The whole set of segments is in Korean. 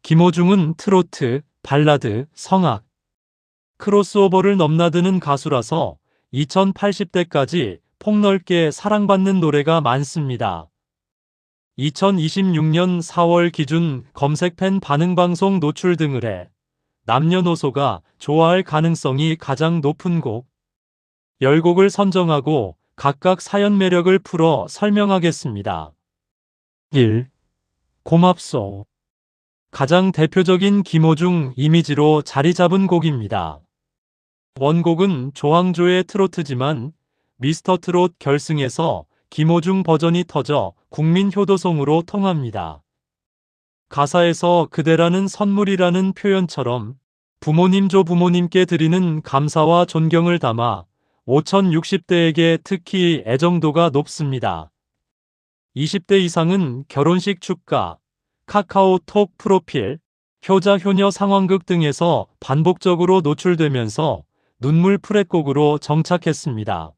김호중은 트로트, 발라드, 성악, 크로스오버를 넘나드는 가수라서 2080대까지 폭넓게 사랑받는 노래가 많습니다. 2026년 4월 기준 검색팬 반응방송 노출 등을 해 남녀노소가 좋아할 가능성이 가장 높은 곡 10곡을 선정하고 각각 사연 매력을 풀어 설명하겠습니다. 1. 고맙소. 가장 대표적인 김호중 이미지로 자리 잡은 곡입니다. 원곡은 조항조의 트로트지만 미스터트롯 결승에서 김호중 버전이 터져 국민 효도송으로 통합니다. 가사에서 그대라는 선물이라는 표현처럼 부모님 조 부모님께 드리는 감사와 존경을 담아 5060대에게 특히 애정도가 높습니다. 20대 이상은 결혼식 축가, 카카오톡 프로필, 효자 효녀 상황극 등에서 반복적으로 노출되면서 눈물 프렛곡으로 정착했습니다.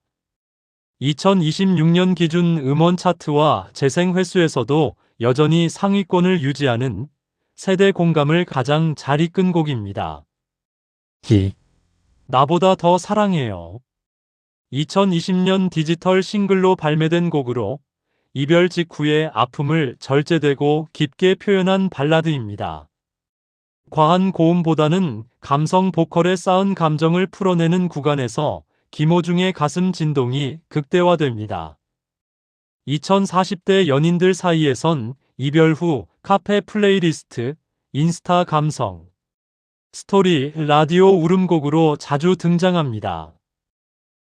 2026년 기준 음원 차트와 재생 횟수에서도 여전히 상위권을 유지하는 세대 공감을 가장 잘 이끈 곡입니다. 나보다 더 사랑해요. 2020년 디지털 싱글로 발매된 곡으로 이별 직후의 아픔을 절제되고 깊게 표현한 발라드입니다. 과한 고음보다는 감성 보컬에 쌓은 감정을 풀어내는 구간에서 김호중의 가슴 진동이 극대화됩니다. 2040대 연인들 사이에선 이별 후 카페 플레이리스트, 인스타 감성, 스토리, 라디오 울음곡으로 자주 등장합니다.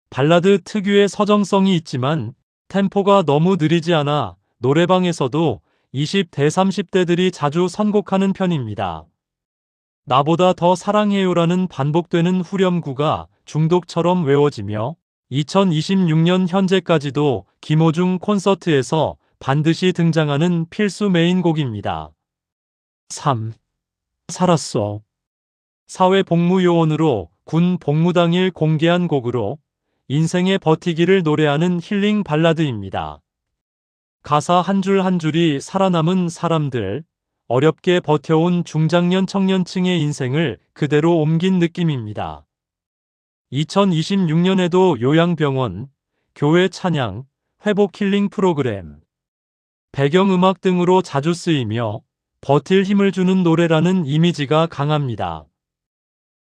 발라드 특유의 서정성이 있지만 템포가 너무 느리지 않아 노래방에서도 20대 30대들이 자주 선곡하는 편입니다. 나보다 더 사랑해요라는 반복되는 후렴구가 중독처럼 외워지며 2026년 현재까지도 김호중 콘서트에서 반드시 등장하는 필수 메인곡입니다. 3. 살았어. 사회복무요원으로 군 복무당일 공개한 곡으로 인생의 버티기를 노래하는 힐링 발라드입니다. 가사 한 줄 한 줄이 살아남은 사람들, 어렵게 버텨온 중장년 청년층의 인생을 그대로 옮긴 느낌입니다. 2026년에도 요양병원, 교회 찬양, 회복 힐링 프로그램, 배경음악 등으로 자주 쓰이며 버틸 힘을 주는 노래라는 이미지가 강합니다.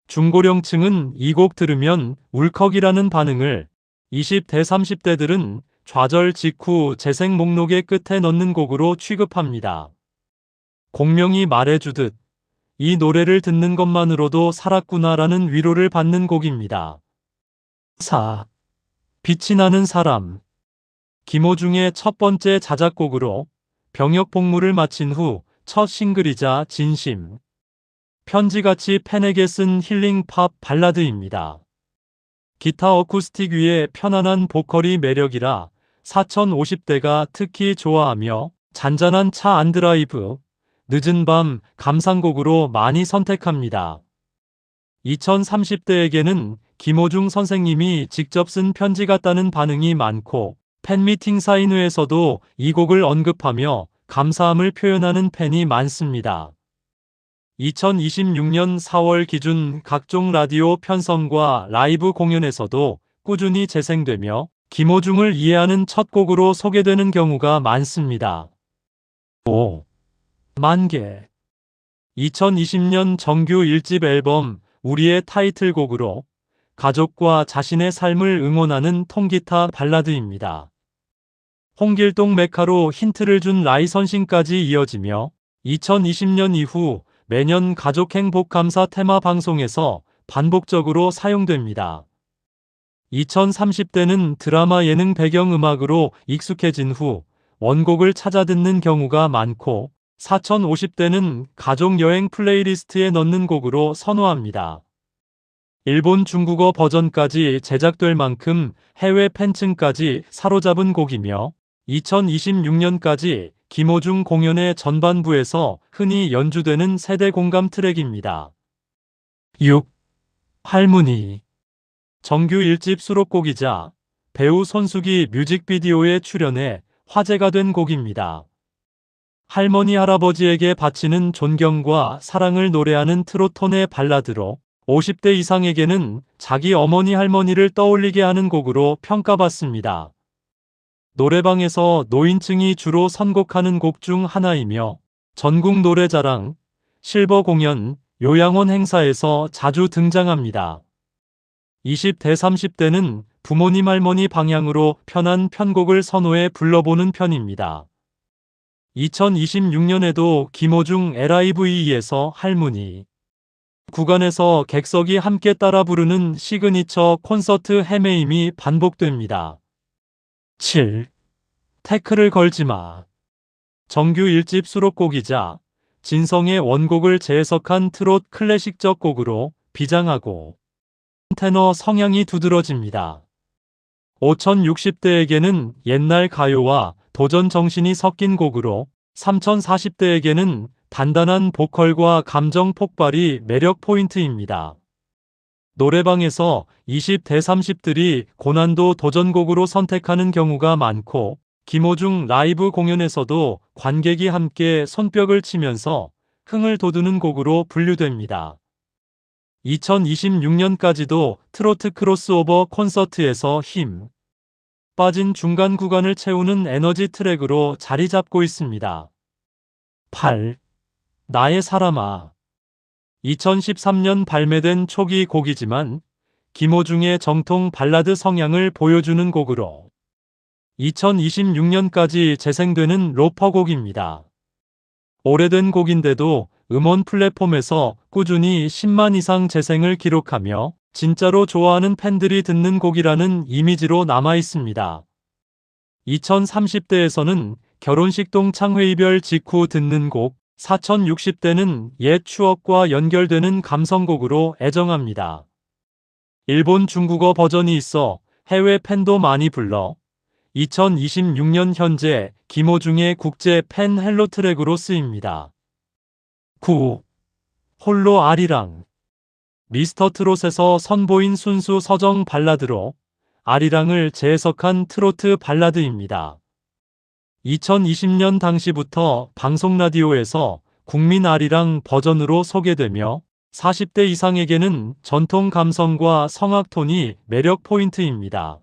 중고령층은 이 곡 들으면 울컥이라는 반응을, 20대 30대들은 좌절 직후 재생 목록의 끝에 넣는 곡으로 취급합니다. 공명이 말해주듯 이 노래를 듣는 것만으로도 살았구나라는 위로를 받는 곡입니다. 4. 빛이 나는 사람. 김호중의 첫 번째 자작곡으로 병역 복무를 마친 후 첫 싱글이자 진심, 편지같이 팬에게 쓴 힐링 팝 발라드입니다. 기타 어쿠스틱 위에 편안한 보컬이 매력이라 4050대가 특히 좋아하며 잔잔한 차 안드라이브, 늦은 밤 감상곡으로 많이 선택합니다. 2030대에게는 김호중 선생님이 직접 쓴 편지 같다는 반응이 많고 팬미팅 사인회에서도 이 곡을 언급하며 감사함을 표현하는 팬이 많습니다. 2026년 4월 기준 각종 라디오 편성과 라이브 공연에서도 꾸준히 재생되며 김호중을 이해하는 첫 곡으로 소개되는 경우가 많습니다. 5. 만개. 2020년 정규 1집 앨범 우리의 타이틀곡으로 가족과 자신의 삶을 응원하는 통기타 발라드입니다. 홍길동 메카로 힌트를 준 라이선싱까지 이어지며 2020년 이후 매년 가족행복감사 테마 방송에서 반복적으로 사용됩니다. 2030대는 드라마 예능 배경음악으로 익숙해진 후 원곡을 찾아 듣는 경우가 많고 4050대는 가족여행 플레이리스트에 넣는 곡으로 선호합니다. 일본 중국어 버전까지 제작될 만큼 해외 팬층까지 사로잡은 곡이며 2026년까지 김호중 공연의 전반부에서 흔히 연주되는 세대 공감 트랙입니다. 6. 할머니. 정규 1집 수록곡이자 배우 손숙이 뮤직비디오에 출연해 화제가 된 곡입니다. 할머니 할아버지에게 바치는 존경과 사랑을 노래하는 트로톤의 발라드로 50대 이상에게는 자기 어머니 할머니를 떠올리게 하는 곡으로 평가받습니다. 노래방에서 노인층이 주로 선곡하는 곡 중 하나이며 전국 노래자랑, 실버 공연, 요양원 행사에서 자주 등장합니다. 20대 30대는 부모님 할머니 방향으로 편한 편곡을 선호해 불러보는 편입니다. 2026년에도 김호중 LIVE에서 할머니 구간에서 객석이 함께 따라 부르는 시그니처 콘서트 헤매임이 반복됩니다. 7. 태클을 걸지마. 정규 1집 수록곡이자 진성의 원곡을 재해석한 트롯 클래식적 곡으로 비장하고 테너 성향이 두드러집니다. 5060대에게는 옛날 가요와 도전 정신이 섞인 곡으로 3040대에게는 단단한 보컬과 감정 폭발이 매력 포인트입니다. 노래방에서 20대 30들이 고난도 도전곡으로 선택하는 경우가 많고 김호중 라이브 공연에서도 관객이 함께 손뼉을 치면서 흥을 돋우는 곡으로 분류됩니다. 2026년까지도 트로트 크로스오버 콘서트에서 힘 빠진 중간 구간을 채우는 에너지 트랙으로 자리 잡고 있습니다. 8. 나의 사람아. 2013년 발매된 초기 곡이지만 김호중의 정통 발라드 성향을 보여주는 곡으로 2026년까지 재생되는 로퍼곡입니다. 오래된 곡인데도 음원 플랫폼에서 꾸준히 10만 이상 재생을 기록하며 진짜로 좋아하는 팬들이 듣는 곡이라는 이미지로 남아 있습니다. 2030대에서는 결혼식 동창회의별 직후 듣는 곡, 4060대는 옛 추억과 연결되는 감성곡으로 애정합니다. 일본 중국어 버전이 있어 해외 팬도 많이 불러 2026년 현재 김호중의 국제 팬 헬로 트랙으로 쓰입니다. 9. 홀로 아리랑. 미스터 트롯에서 선보인 순수 서정 발라드로 아리랑을 재해석한 트로트 발라드입니다. 2020년 당시부터 방송 라디오에서 국민 아리랑 버전으로 소개되며 40대 이상에게는 전통 감성과 성악 톤이 매력 포인트입니다.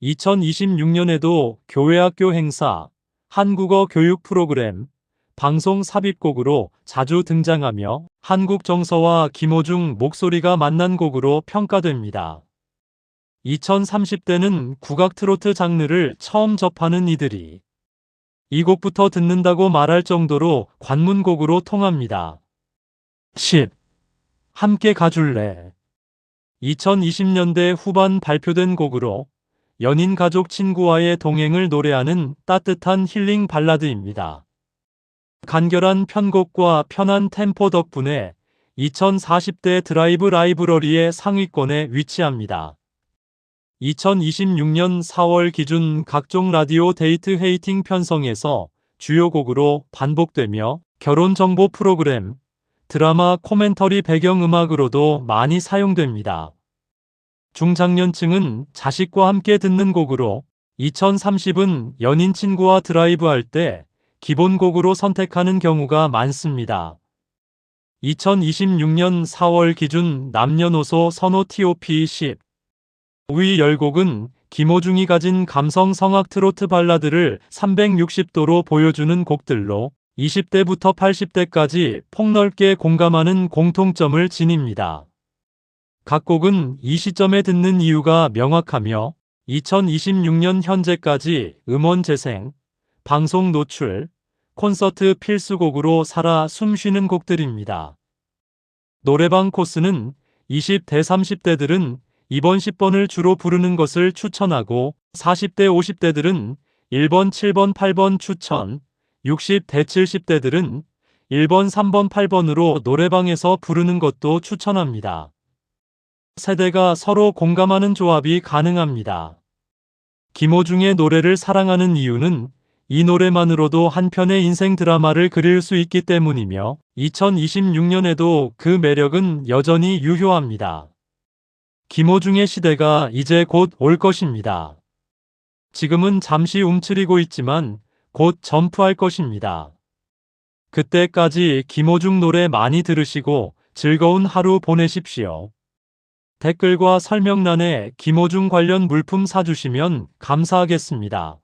2026년에도 교회 학교 행사, 한국어 교육 프로그램, 방송 삽입곡으로 자주 등장하며 한국 정서와 김호중 목소리가 만난 곡으로 평가됩니다. 2030대는 국악 트로트 장르를 처음 접하는 이들이 이 곡부터 듣는다고 말할 정도로 관문곡으로 통합니다. 10. 함께 가줄래. 2020년대 후반 발표된 곡으로 연인 가족 친구와의 동행을 노래하는 따뜻한 힐링 발라드입니다. 간결한 편곡과 편한 템포 덕분에 2040대 드라이브 라이브러리의 상위권에 위치합니다. 2026년 4월 기준 각종 라디오 데이트 헤이팅 편성에서 주요 곡으로 반복되며 결혼 정보 프로그램, 드라마 코멘터리 배경음악으로도 많이 사용됩니다. 중장년층은 자식과 함께 듣는 곡으로 2030은 연인 친구와 드라이브할 때 기본곡으로 선택하는 경우가 많습니다. 2026년 4월 기준 남녀노소 선호 TOP 10. 위 10곡은 김호중이 가진 감성 성악 트로트 발라드를 360도로 보여주는 곡들로 20대부터 80대까지 폭넓게 공감하는 공통점을 지닙니다. 각 곡은 이 시점에 듣는 이유가 명확하며 2026년 현재까지 음원 재생, 방송 노출, 콘서트 필수곡으로 살아 숨쉬는 곡들입니다. 노래방 코스는 20대 30대들은 2번 10번을 주로 부르는 것을 추천하고 40대 50대들은 1번 7번 8번 추천, 60대 70대들은 1번 3번 8번으로 노래방에서 부르는 것도 추천합니다. 세대가 서로 공감하는 조합이 가능합니다. 김호중의 노래를 사랑하는 이유는 이 노래만으로도 한 편의 인생 드라마를 그릴 수 있기 때문이며 2026년에도 그 매력은 여전히 유효합니다. 김호중의 시대가 이제 곧 올 것입니다. 지금은 잠시 움츠리고 있지만 곧 점프할 것입니다. 그때까지 김호중 노래 많이 들으시고 즐거운 하루 보내십시오. 댓글과 설명란에 김호중 관련 물품 사주시면 감사하겠습니다.